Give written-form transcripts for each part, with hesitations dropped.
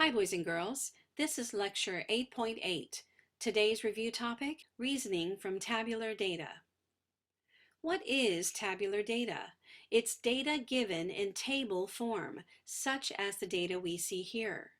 Hi boys and girls, this is lecture 8.8. Today's review topic, reasoning from tabular data. What is tabular data? It's data given in table form, such as the data we see here.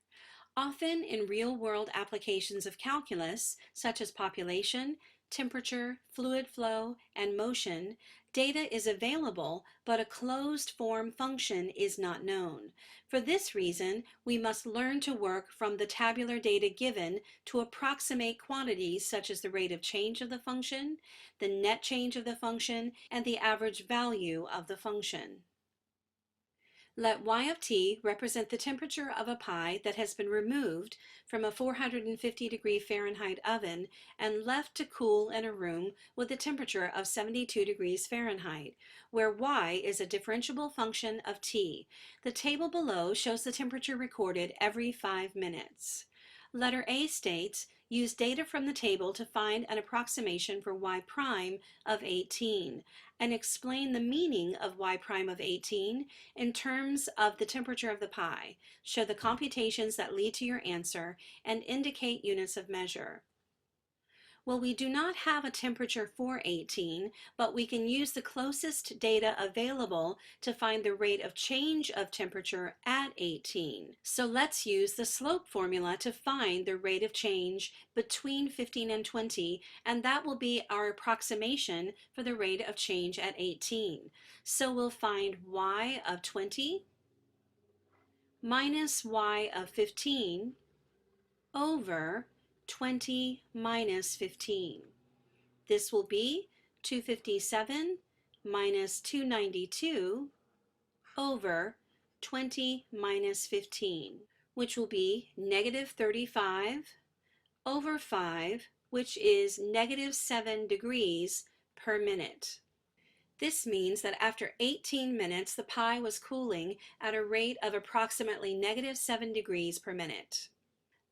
Often in real-world applications of calculus, such as population, temperature, fluid flow, and motion, data is available, but a closed-form function is not known. For this reason, we must learn to work from the tabular data given to approximate quantities such as the rate of change of the function, the net change of the function, and the average value of the function. Let y of t represent the temperature of a pie that has been removed from a 450 Fahrenheit oven and left to cool in a room with a temperature of 72 degrees Fahrenheit, where y is a differentiable function of t. The table below shows the temperature recorded every 5 minutes. Letter A states, use data from the table to find an approximation for y prime of 18 and explain the meaning of y prime of 18 in terms of the temperature of the pie. Show the computations that lead to your answer and indicate units of measure. Well, we do not have a temperature for 18, but we can use the closest data available to find the rate of change of temperature at 18. So let's use the slope formula to find the rate of change between 15 and 20, and that will be our approximation for the rate of change at 18. So we'll find y of 20 minus y of 15 over 20 minus 15. This will be 257 minus 292 over 20 minus 15, which will be negative 35 over 5, which is negative 7 degrees per minute. This means that after 18 minutes, the pie was cooling at a rate of approximately negative 7 degrees per minute.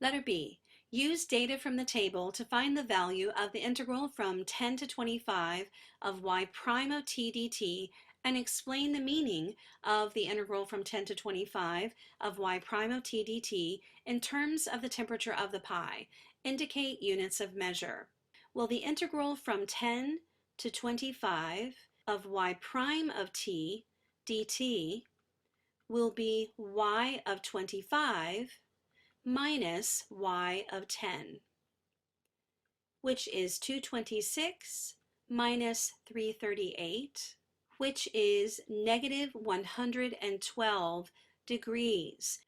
Letter B. Use data from the table to find the value of the integral from 10 to 25 of y prime of t dt and explain the meaning of the integral from 10 to 25 of y prime of t dt in terms of the temperature of the pie. Indicate units of measure. Well, the integral from 10 to 25 of y prime of t dt will be y of 25 minus y of 10, which is 226 minus 338, which is negative 112 degrees.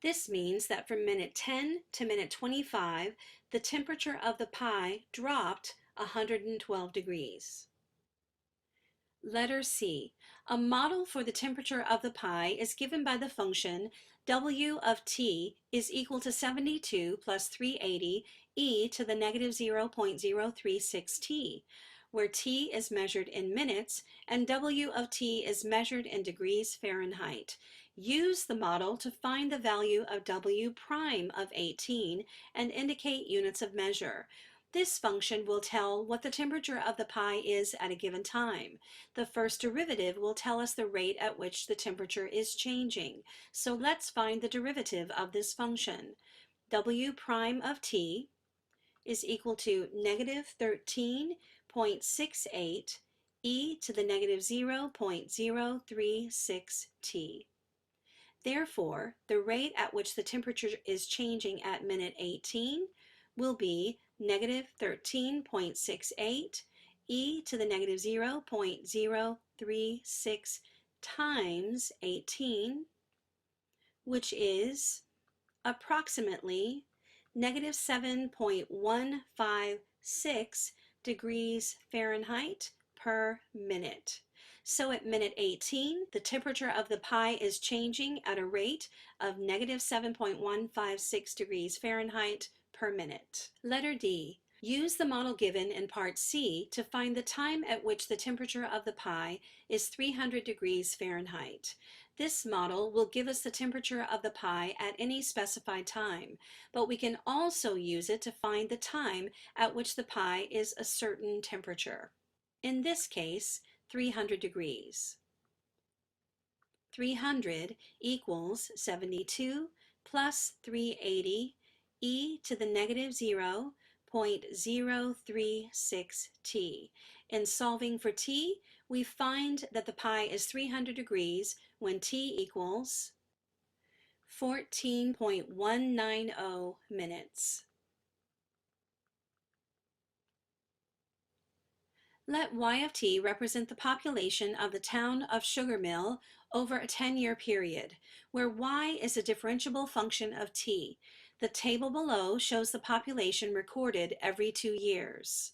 This means that from minute 10 to minute 25, the temperature of the pie dropped 112 degrees. Letter C. A model for the temperature of the pie is given by the function w of t is equal to 72 plus 380 e to the negative 0.036 t, where t is measured in minutes and w of t is measured in degrees Fahrenheit. Use the model to find the value of w prime of 18 and indicate units of measure. This function will tell what the temperature of the pie is at a given time. The first derivative will tell us the rate at which the temperature is changing. So let's find the derivative of this function. W prime of t is equal to negative 13.68 e to the negative 0.036 t. Therefore, the rate at which the temperature is changing at minute 18 will be negative 13.68 e to the negative 0.036 times 18, which is approximately negative 7.156 degrees Fahrenheit per minute. So at minute 18, the temperature of the pie is changing at a rate of negative 7.156 degrees Fahrenheit per minute. Letter D. Use the model given in part C to find the time at which the temperature of the pie is 300 degrees Fahrenheit. This model will give us the temperature of the pie at any specified time, but we can also use it to find the time at which the pie is a certain temperature. In this case, 300 degrees. 300 equals 72 plus 380 e to the negative 0.036 t. In solving for t, we find that the pi is 300 degrees when t equals 14.190 minutes. Let y of t represent the population of the town of Sugar Mill over a 10-year period, where y is a differentiable function of t. The table below shows the population recorded every 2 years.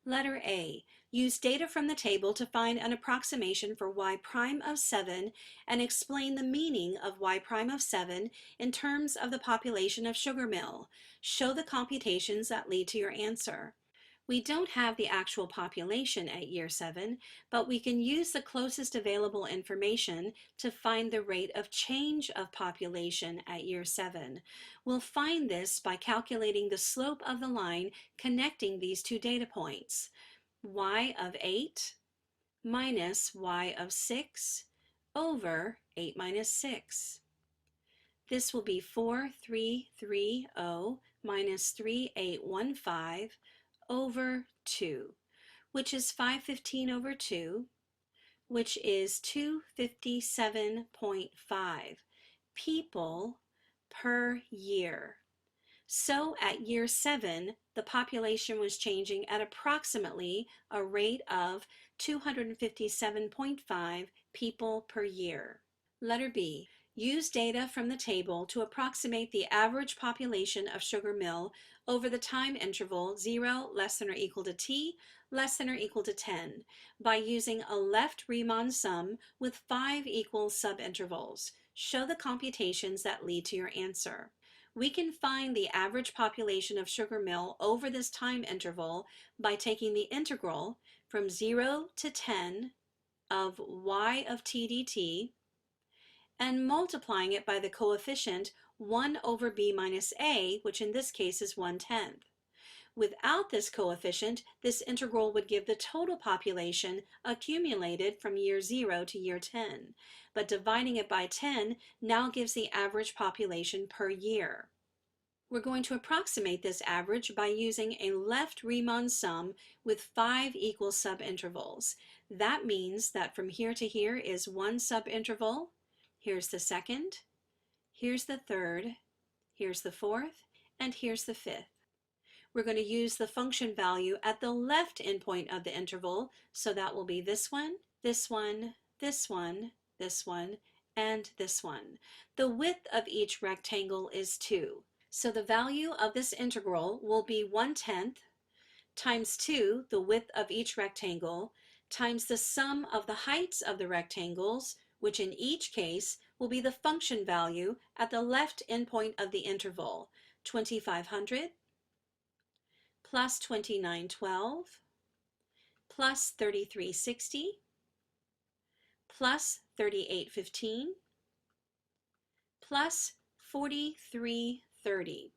Letter A. Use data from the table to find an approximation for y prime of 7 and explain the meaning of y prime of 7 in terms of the population of Sugar Mill. Show the computations that lead to your answer. We don't have the actual population at year 7, but we can use the closest available information to find the rate of change of population at year 7. We'll find this by calculating the slope of the line connecting these two data points. Y of 8 minus y of 6 over 8 minus 6. This will be 4330 minus 3815 over 2, which is 515 over 2, which is 257.5 people per year. So at year 7, the population was changing at approximately a rate of 257.5 people per year. Letter B. Use data from the table to approximate the average population of Sugar Mill over the time interval 0 less than or equal to t less than or equal to 10 by using a left Riemann sum with 5 equal subintervals. Show the computations that lead to your answer. We can find the average population of Sugar Mill over this time interval by taking the integral from 0 to 10 of y of t dt and multiplying it by the coefficient 1 over b minus a, which in this case is 1/10. Without this coefficient, this integral would give the total population accumulated from year 0 to year 10, but dividing it by 10 now gives the average population per year. We're going to approximate this average by using a left Riemann sum with 5 equal subintervals. That means that from here to here is one subinterval. Here's the second, here's the third, here's the fourth, and here's the fifth. We're going to use the function value at the left endpoint of the interval, so that will be this one, this one, this one, this one, and this one. The width of each rectangle is 2, so the value of this integral will be 1/10 times 2, the width of each rectangle, times the sum of the heights of the rectangles, which in each case will be the function value at the left endpoint of the interval, 2500 plus 2912 plus 3360 plus 3815 plus 4330.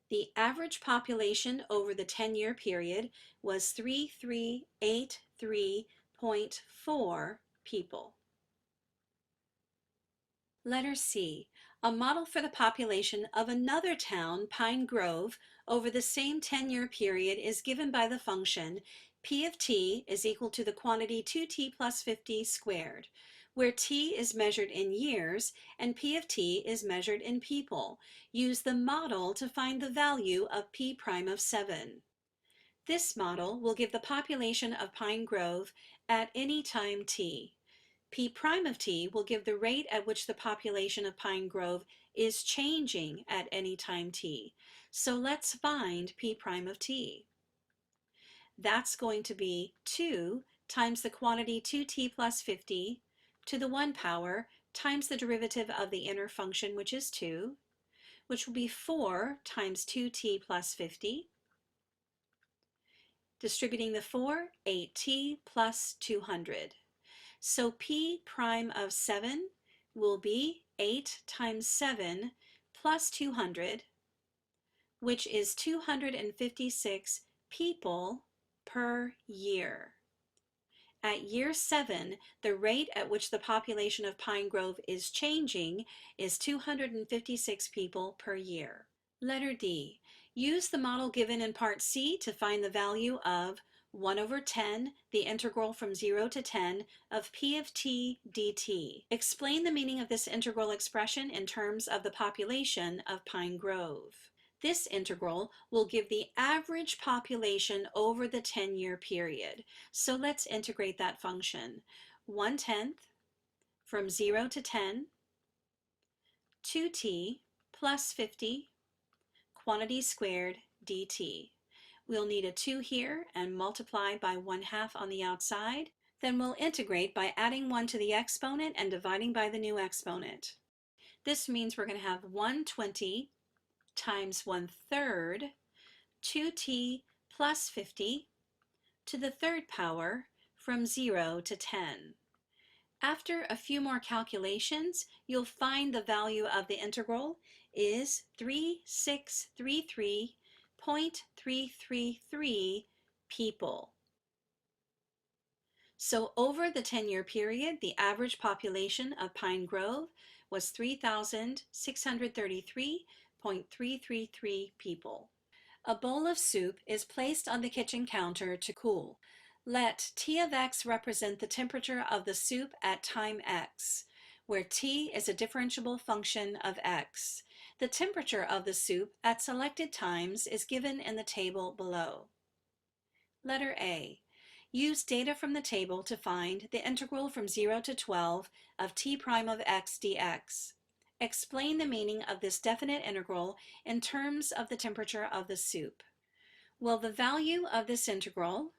The average population over the 10-year period was 3383.4 people. Letter C. A model for the population of another town, Pine Grove, over the same 10-year period is given by the function P of t is equal to the quantity 2t plus 50 squared, where t is measured in years and P of t is measured in people. Use the model to find the value of P prime of 7. This model will give the population of Pine Grove at any time t. P prime of t will give the rate at which the population of Pine Grove is changing at any time t. So let's find P prime of t. That's going to be 2 times the quantity 2t plus 50 to the 1 power times the derivative of the inner function, which is 2, which will be 4 times 2t plus 50. Distributing the 4, 8t plus 200. So P prime of 7 will be 8 times 7 plus 200, which is 256 people per year. At year 7, the rate at which the population of Pine Grove is changing is 256 people per year. Letter D. Use the model given in Part C to find the value of 1 over 10, the integral from 0 to 10 of p of t dt. Explain the meaning of this integral expression in terms of the population of Pine Grove. This integral will give the average population over the 10-year period. So let's integrate that function. 1/10 from 0 to 10, 2t plus 50 quantity squared dt. We'll need a 2 here and multiply by 1/2 on the outside. Then we'll integrate by adding 1 to the exponent and dividing by the new exponent. This means we're going to have 120 times 1/3 2t plus 50 to the 3rd power from 0 to 10. After a few more calculations, you'll find the value of the integral is 3633.333 people. So over the 10-year period, the average population of Pine Grove was 3,633.333 people. A bowl of soup is placed on the kitchen counter to cool. Let T of x represent the temperature of the soup at time x, where T is a differentiable function of x. The temperature of the soup at selected times is given in the table below. Letter A. Use data from the table to find the integral from 0 to 12 of t prime of x dx. Explain the meaning of this definite integral in terms of the temperature of the soup. Well, the value of this integral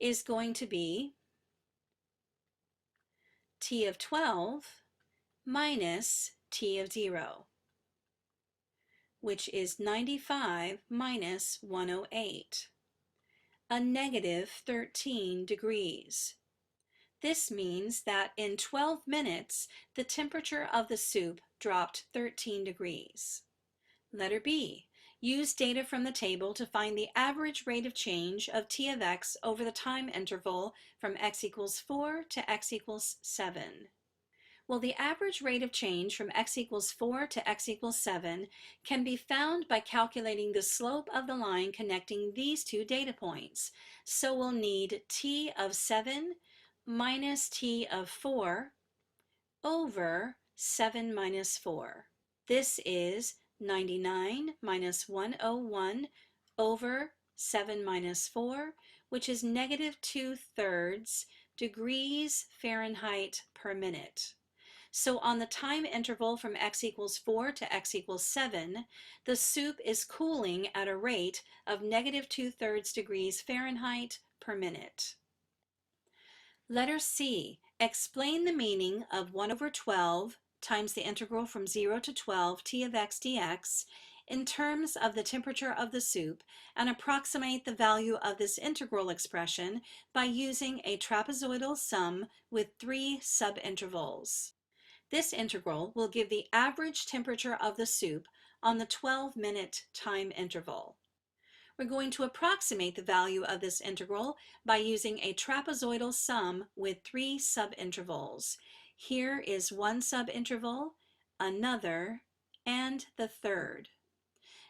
is going to be t of 12 minus t of 0, which is 95 minus 108, a negative 13 degrees. This means that in 12 minutes, the temperature of the soup dropped 13 degrees. Letter B. Use data from the table to find the average rate of change of t of x over the time interval from x equals 4 to x equals 7. Well, the average rate of change from x equals 4 to x equals 7 can be found by calculating the slope of the line connecting these two data points. So we'll need t of 7 minus t of 4 over 7 minus 4. This is 99 minus 101 over 7 minus 4, which is negative 2/3 degrees Fahrenheit per minute. So on the time interval from x equals 4 to x equals 7, the soup is cooling at a rate of negative 2/3 degrees Fahrenheit per minute. Letter C. Explain the meaning of 1 over 12 times the integral from 0 to 12 t of x dx in terms of the temperature of the soup and approximate the value of this integral expression by using a trapezoidal sum with 3 subintervals. This integral will give the average temperature of the soup on the 12-minute time interval. We're going to approximate the value of this integral by using a trapezoidal sum with 3 subintervals. Here is one subinterval, another, and the third.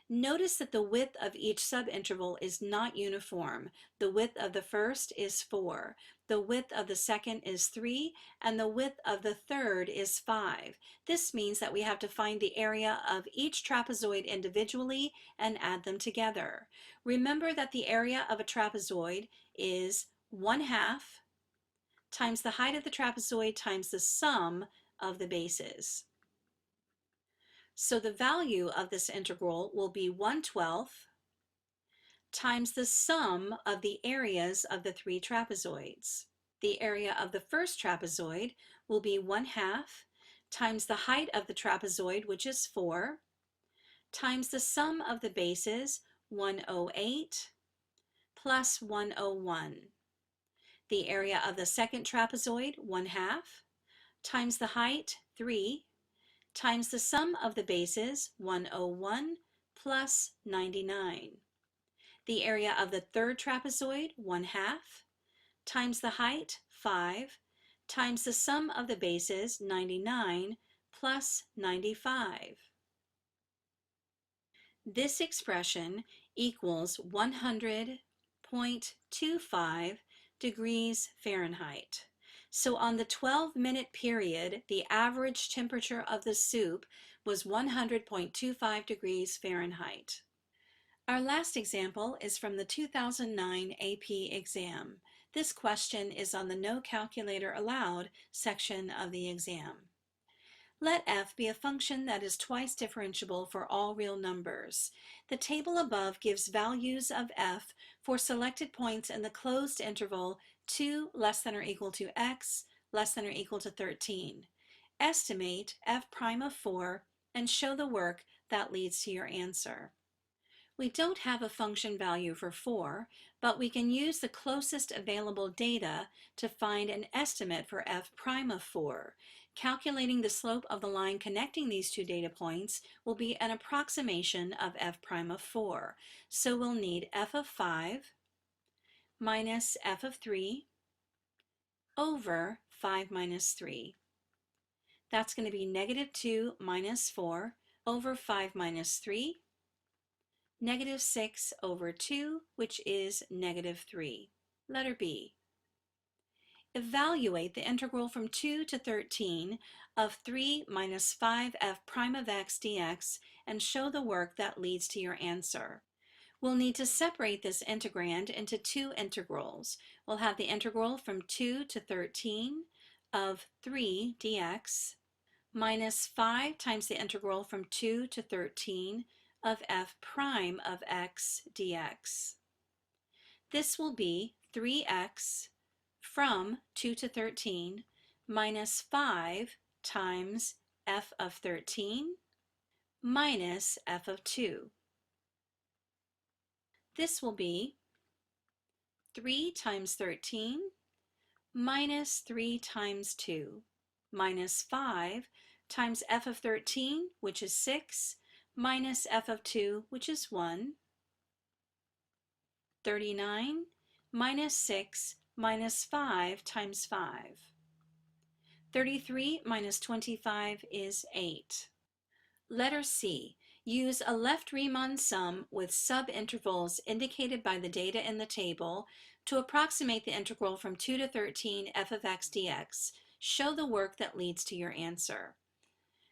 Notice that the width of each subinterval is not uniform. The width of the first is 4, the width of the second is 3, and the width of the third is 5. This means that we have to find the area of each trapezoid individually and add them together. Remember that the area of a trapezoid is 1/2 times the height of the trapezoid times the sum of the bases. So the value of this integral will be 1/12 times the sum of the areas of the 3 trapezoids. The area of the first trapezoid will be 1/2 times the height of the trapezoid, which is 4, times the sum of the bases, 108 plus 101. The area of the second trapezoid, 1/2, times the height, 3, times the sum of the bases, 101 plus 99. The area of the third trapezoid, 1/2, times the height, 5, times the sum of the bases, 99, plus 95. This expression equals 100.25 degrees Fahrenheit. So on the 12-minute period, the average temperature of the soup was 100.25 degrees Fahrenheit. Our last example is from the 2009 AP exam. This question is on the No Calculator Allowed section of the exam. Let f be a function that is twice differentiable for all real numbers. The table above gives values of f for selected points in the closed interval 2 less than or equal to x less than or equal to 13. Estimate f prime of 4 and show the work that leads to your answer. We don't have a function value for 4, but we can use the closest available data to find an estimate for f prime of 4. Calculating the slope of the line connecting these two data points will be an approximation of f prime of 4. So we'll need f of 5 minus f of 3 over 5 minus 3. That's going to be negative 2 minus 4 over 5 minus 3. Negative 6 over 2, which is negative 3. Letter B. Evaluate the integral from 2 to 13 of 3 minus 5f prime of x dx and show the work that leads to your answer. We'll need to separate this integrand into two integrals. We'll have the integral from 2 to 13 of 3 dx minus 5 times the integral from 2 to 13 of f prime of x dx. This will be 3x from 2 to 13 minus 5 times f of 13 minus f of 2. This will be 3 times 13 minus 3 times 2 minus 5 times f of 13, which is 6, minus f of 2, which is 1, 39, minus 6, minus 5 times 5. 33 minus 25 is 8. Letter C. Use a left Riemann sum with subintervals indicated by the data in the table to approximate the integral from 2 to 13 f of x dx. Show the work that leads to your answer.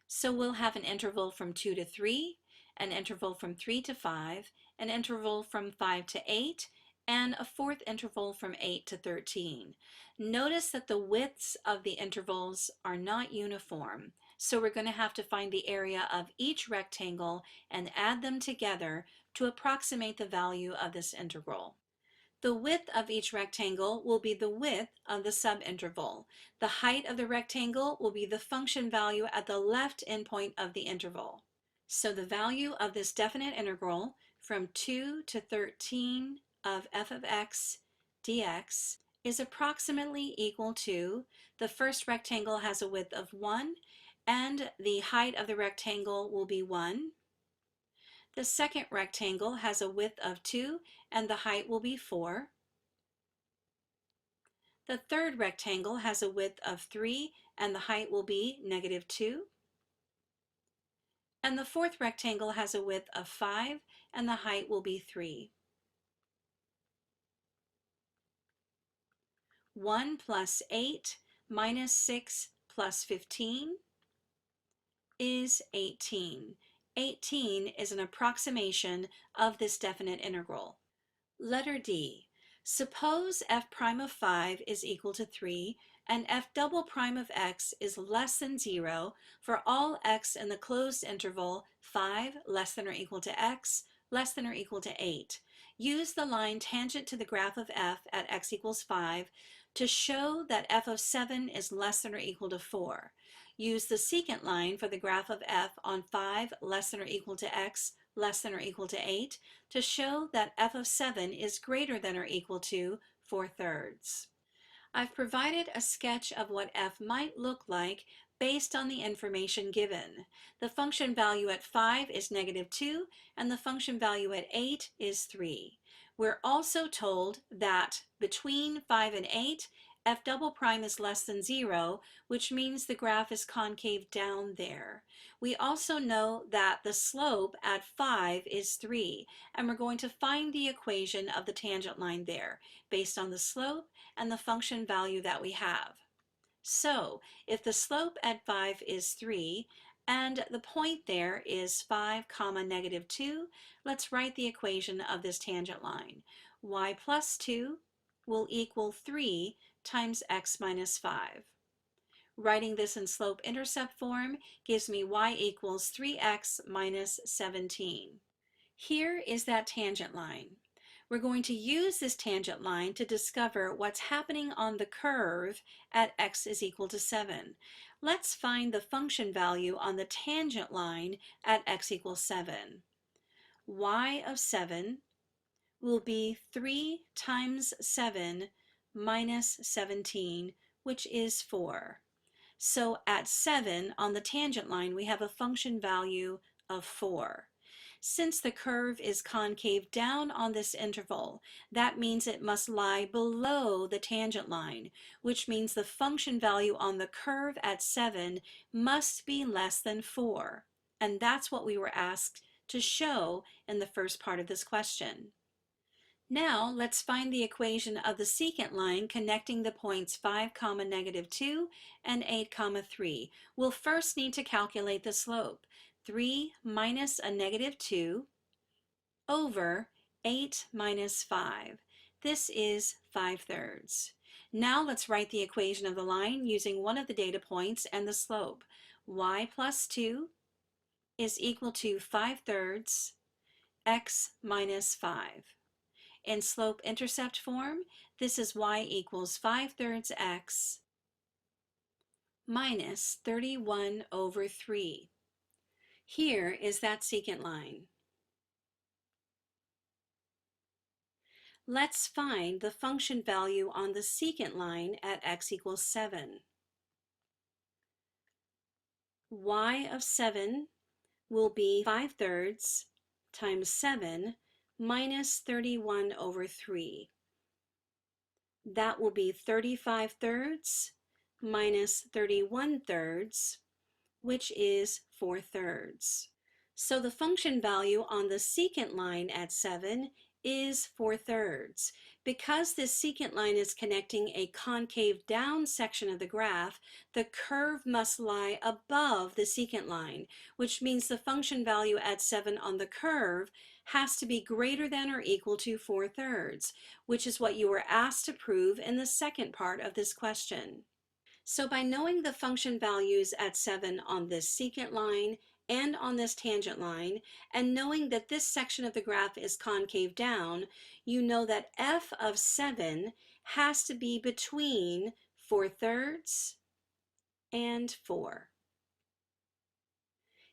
So we'll have an interval from 2 to 3, an interval from 3 to 5, an interval from 5 to 8, and a fourth interval from 8 to 13. Notice that the widths of the intervals are not uniform, so we're going to have to find the area of each rectangle and add them together to approximate the value of this integral. The width of each rectangle will be the width of the subinterval. The height of the rectangle will be the function value at the left endpoint of the interval. So the value of this definite integral from 2 to 13 of f of x dx is approximately equal to, the first rectangle has a width of 1 and the height of the rectangle will be 1. The second rectangle has a width of 2 and the height will be 4. The third rectangle has a width of 3 and the height will be negative 2. And the fourth rectangle has a width of 5 and the height will be 3. 1 plus 8 minus 6 plus 15 is 18. 18 is an approximation of this definite integral. Letter D. Suppose f prime of 5 is equal to 3 and f double prime of x is less than 0 for all x in the closed interval 5 less than or equal to x less than or equal to 8. Use the line tangent to the graph of f at x equals 5 to show that f of 7 is less than or equal to 4. Use the secant line for the graph of f on 5 less than or equal to x less than or equal to 8 to show that f of 7 is greater than or equal to 4/3. I've provided a sketch of what f might look like based on the information given. The function value at 5 is negative 2 and the function value at 8 is 3. We're also told that between 5 and 8, f double prime is less than 0, which means the graph is concave down there. We also know that the slope at 5 is 3, and we're going to find the equation of the tangent line there based on the slope and the function value that we have. So if the slope at 5 is 3 and the point there is 5 comma negative 2, let's write the equation of this tangent line. Y plus 2 will equal 3 times x minus 5. Writing this in slope-intercept form gives me y equals 3x minus 17. Here is that tangent line. We're going to use this tangent line to discover what's happening on the curve at x is equal to 7. Let's find the function value on the tangent line at x equals 7. Y of 7 will be 3 times 7 minus 17, which is 4. So at 7 on the tangent line, we have a function value of 4. Since the curve is concave down on this interval, that means it must lie below the tangent line, which means the function value on the curve at 7 must be less than 4. And that's what we were asked to show in the first part of this question. Now let's find the equation of the secant line connecting the points 5 comma negative 2 and 8 comma 3. We'll first need to calculate the slope. 3 minus a negative 2 over 8 minus 5. This is 5/3. Now let's write the equation of the line using one of the data points and the slope. Y plus 2 is equal to 5/3 x minus 5. In slope-intercept form, this is y equals 5/3 x minus 31 over 3. Here is that secant line. Let's find the function value on the secant line at x equals 7. Y of 7 will be 5/3 times 7 minus 31 over 3. That will be 35/3 minus 31/3, which is 4/3. So the function value on the secant line at 7 is 4/3. Because this secant line is connecting a concave down section of the graph, the curve must lie above the secant line, which means the function value at 7 on the curve has to be greater than or equal to 4/3, which is what you were asked to prove in the second part of this question. So by knowing the function values at 7 on this secant line and on this tangent line, and knowing that this section of the graph is concave down, you know that f of 7 has to be between 4/3 and 4.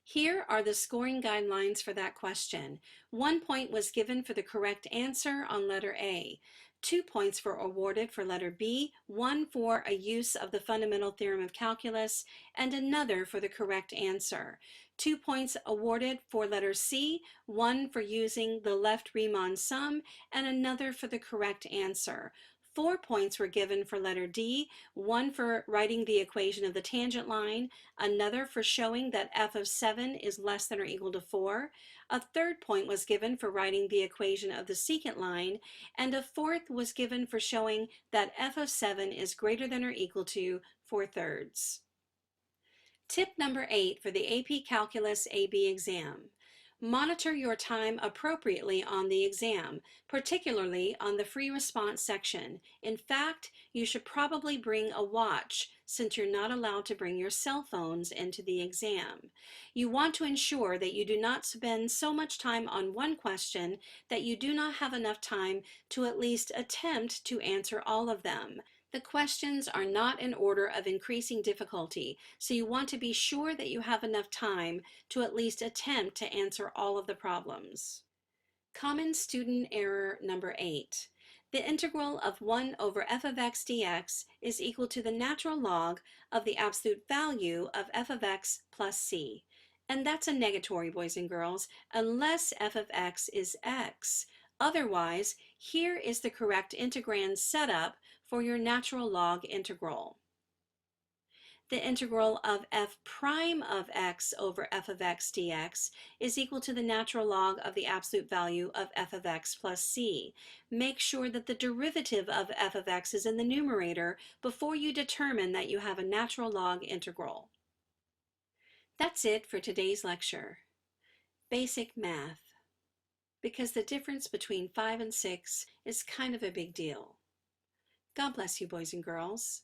Here are the scoring guidelines for that question. 1 point was given for the correct answer on letter A. 2 points were awarded for letter B, 1 for a use of the fundamental theorem of calculus, and another for the correct answer. 2 points awarded for letter C, 1 for using the left Riemann sum, and another for the correct answer. 4 points were given for letter D, 1 for writing the equation of the tangent line, another for showing that f of 7 is less than or equal to 4. A third point was given for writing the equation of the secant line, and a fourth was given for showing that f of 7 is greater than or equal to 4/3. Tip number 8 for the AP Calculus AB exam. Monitor your time appropriately on the exam, particularly on the free response section. In fact, you should probably bring a watch since you're not allowed to bring your cell phones into the exam. You want to ensure that you do not spend so much time on one question that you do not have enough time to at least attempt to answer all of them. The questions are not in order of increasing difficulty, so you want to be sure that you have enough time to at least attempt to answer all of the problems. Common student error number 8. The integral of 1 over f of x dx is equal to the natural log of the absolute value of f of x plus c. And that's a negatory, boys and girls, unless f of x is x. Otherwise, Here is the correct integrand setup for your natural log integral. The integral of f prime of x over f of x dx is equal to the natural log of the absolute value of f of x plus c. Make sure that the derivative of f of x is in the numerator before you determine that you have a natural log integral. That's it for today's lecture. Basic math. Because the difference between 5 and 6 is kind of a big deal. God bless you, boys and girls.